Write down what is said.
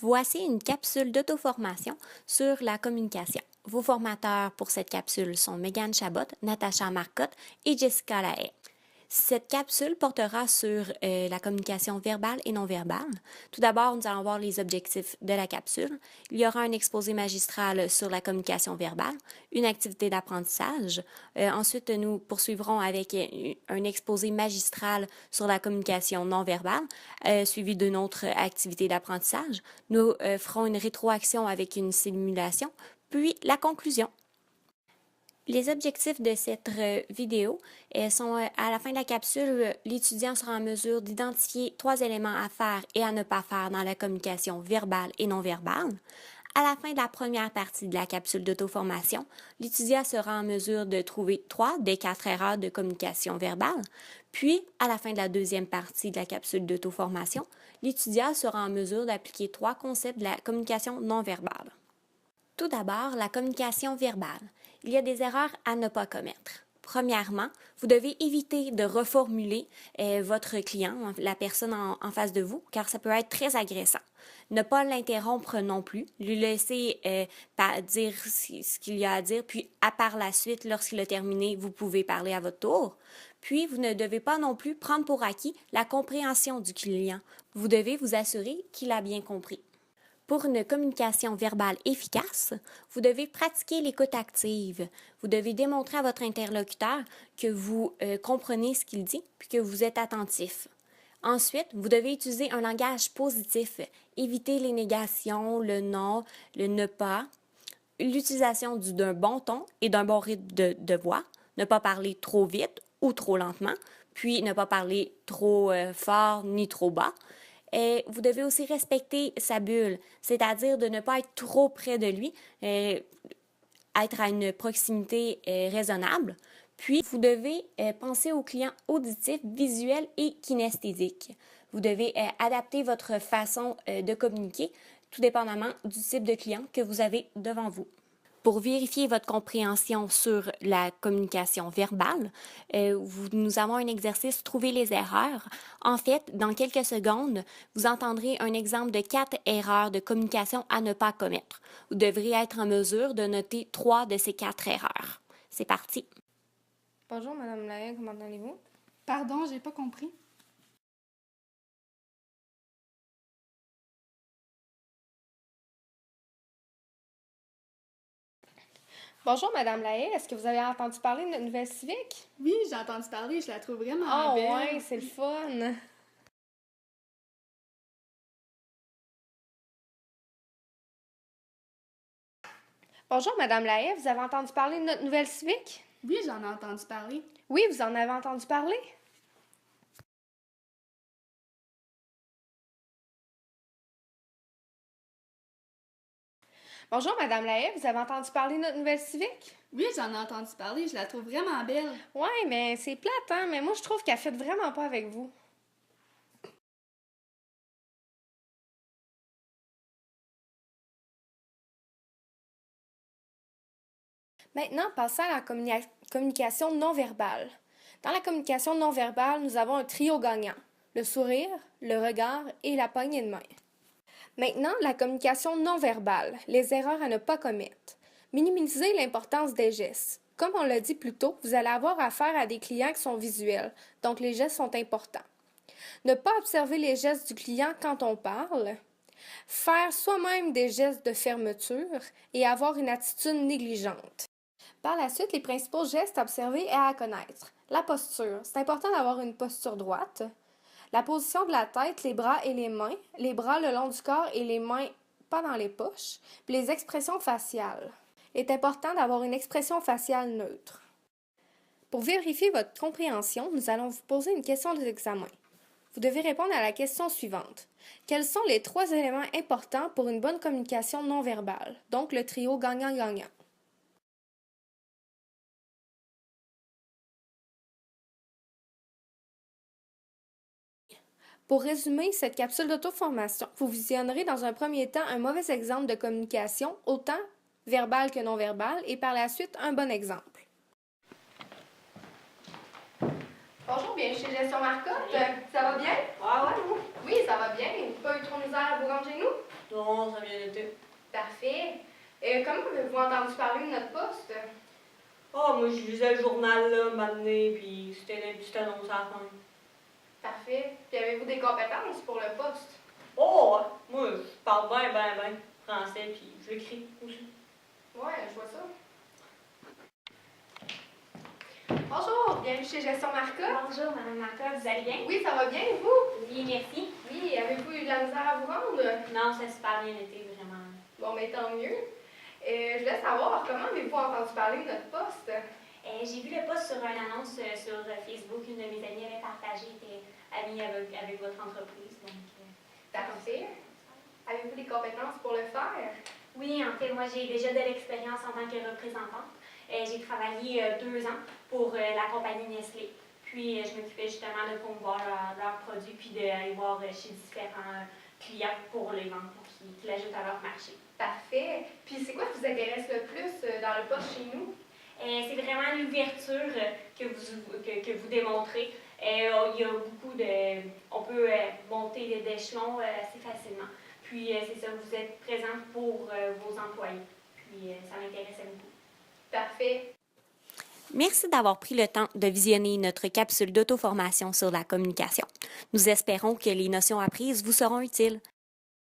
Voici une capsule d'auto-formation sur la communication. Vos formateurs pour cette capsule sont Megan Chabot, Natacha Marcotte et Jessica Lahaye. Cette capsule portera sur la communication verbale et non verbale. Tout d'abord, nous allons voir les objectifs de la capsule. Il y aura un exposé magistral sur la communication verbale, une activité d'apprentissage. Ensuite, nous poursuivrons avec un exposé magistral sur la communication non verbale, suivi d'une autre activité d'apprentissage. Nous ferons une rétroaction avec une simulation, puis la conclusion. Les objectifs de cette vidéo sont à la fin de la capsule, l'étudiant sera en mesure d'identifier 3 éléments à faire et à ne pas faire dans la communication verbale et non verbale. À la fin de la première partie de la capsule d'auto-formation, l'étudiant sera en mesure de trouver 3 des 4 erreurs de communication verbale. Puis, à la fin de la deuxième partie de la capsule d'auto-formation, l'étudiant sera en mesure d'appliquer 3 concepts de la communication non verbale. Tout d'abord, la communication verbale. Il y a des erreurs à ne pas commettre. Premièrement, vous devez éviter de reformuler votre client, la personne en face de vous, car ça peut être très agressant. Ne pas l'interrompre non plus, lui laisser dire ce qu'il y a à dire, puis par la suite, lorsqu'il a terminé, vous pouvez parler à votre tour. Puis, vous ne devez pas non plus prendre pour acquis la compréhension du client. Vous devez vous assurer qu'il a bien compris. Pour une communication verbale efficace, vous devez pratiquer l'écoute active. Vous devez démontrer à votre interlocuteur que vous comprenez ce qu'il dit puis que vous êtes attentif. Ensuite, vous devez utiliser un langage positif. Éviter les négations, le non, le ne pas, l'utilisation d'un bon ton et d'un bon rythme de voix. Ne pas parler trop vite ou trop lentement, puis ne pas parler trop fort ni trop bas. Et vous devez aussi respecter sa bulle, c'est-à-dire de ne pas être trop près de lui, être à une proximité raisonnable. Puis, vous devez penser aux clients auditifs, visuels et kinesthésiques. Vous devez adapter votre façon de communiquer, tout dépendamment du type de client que vous avez devant vous. Pour vérifier votre compréhension sur la communication verbale, nous avons un exercice Trouver les erreurs. En fait, dans quelques secondes, vous entendrez un exemple de 4 erreurs de communication à ne pas commettre. Vous devrez être en mesure de noter 3 de ces 4 erreurs. C'est parti. Bonjour, Madame Lahaye, comment allez-vous? Pardon, j'ai pas compris. Bonjour, Madame Lahaye, est-ce que vous avez entendu parler de notre nouvelle civique? Oui, j'ai entendu parler, je la trouve vraiment Ah belle. ouais, c'est le fun! Bonjour, Madame Lahaye, vous avez entendu parler de notre nouvelle civique? Oui, j'en ai entendu parler. Oui, vous en avez entendu parler? Bonjour, Madame Lahaye, vous avez entendu parler de notre nouvelle civique? Oui, j'en ai entendu parler, je la trouve vraiment belle. Ouais, mais c'est plate, hein? Mais moi, je trouve qu'elle fit vraiment pas avec vous. Maintenant, passons à la communication non verbale. Dans la communication non verbale, nous avons un trio gagnant, le sourire, le regard et la poignée de main. Maintenant, la communication non verbale, les erreurs à ne pas commettre. Minimiser l'importance des gestes. Comme on l'a dit plus tôt, vous allez avoir affaire à des clients qui sont visuels, donc les gestes sont importants. Ne pas observer les gestes du client quand on parle. Faire soi-même des gestes de fermeture et avoir une attitude négligente. Par la suite, les principaux gestes à observer et à connaître. La posture. C'est important d'avoir une posture droite. La position de la tête, les bras et les mains. Les bras le long du corps et les mains pas dans les poches. Puis les expressions faciales. Il est important d'avoir une expression faciale neutre. Pour vérifier votre compréhension, nous allons vous poser une question d'examen. Vous devez répondre à la question suivante. Quels sont les 3 éléments importants pour une bonne communication non verbale? Donc le trio gagnant-gagnant. Pour résumer cette capsule d'auto-formation, vous visionnerez dans un premier temps un mauvais exemple de communication, autant verbale que non verbale, et par la suite un bon exemple. Bonjour, bienvenue chez Gestion Marcotte. Ça va bien? Ah ouais, Oui, ça va bien. Pas eu trop de misère à vous rendre chez nous? Non, ça a bien été. Parfait. Comment avez-vous entendu parler de notre poste? Ah, moi, je lisais le journal, là, m'amener, puis c'était une petite annonce à la fin. Parfait. Puis avez-vous des compétences pour le poste? Oh, ouais. Moi, je parle bien français, puis je l'écris aussi. Ouais, je vois ça. Bonjour, bienvenue chez Gestion Marcotte. Bonjour, Madame Marcotte, vous allez bien? Oui, ça va bien, et vous? Oui, merci. Oui, avez-vous eu de la misère à vous rendre? Non, ça a super bien été, vraiment. Bon, mais tant mieux. Je voulais savoir, comment avez-vous entendu parler de notre poste? J'ai vu le post sur une annonce sur Facebook. Une de mes amies avait partagé, était amie avec votre entreprise. Donc, Parfait. Avez-vous des compétences pour le faire? oui, en fait, moi, j'ai déjà de l'expérience en tant que représentante. J'ai travaillé 2 ans pour la compagnie Nestlé. Puis, je m'occupais justement de promouvoir leurs produits puis d'aller voir chez différents clients pour les vendre, pour qu'ils l'ajoutent à leur marché. Parfait. Puis c'est quoi qui vous intéresse le plus dans le poste chez nous? C'est vraiment l'ouverture que vous démontrez. Il y a beaucoup de... On peut monter d'échelons assez facilement. Puis, c'est ça, vous êtes présente pour vos employés. Puis, ça m'intéressait beaucoup. Parfait. Merci d'avoir pris le temps de visionner notre capsule d'auto-formation sur la communication. Nous espérons que les notions apprises vous seront utiles.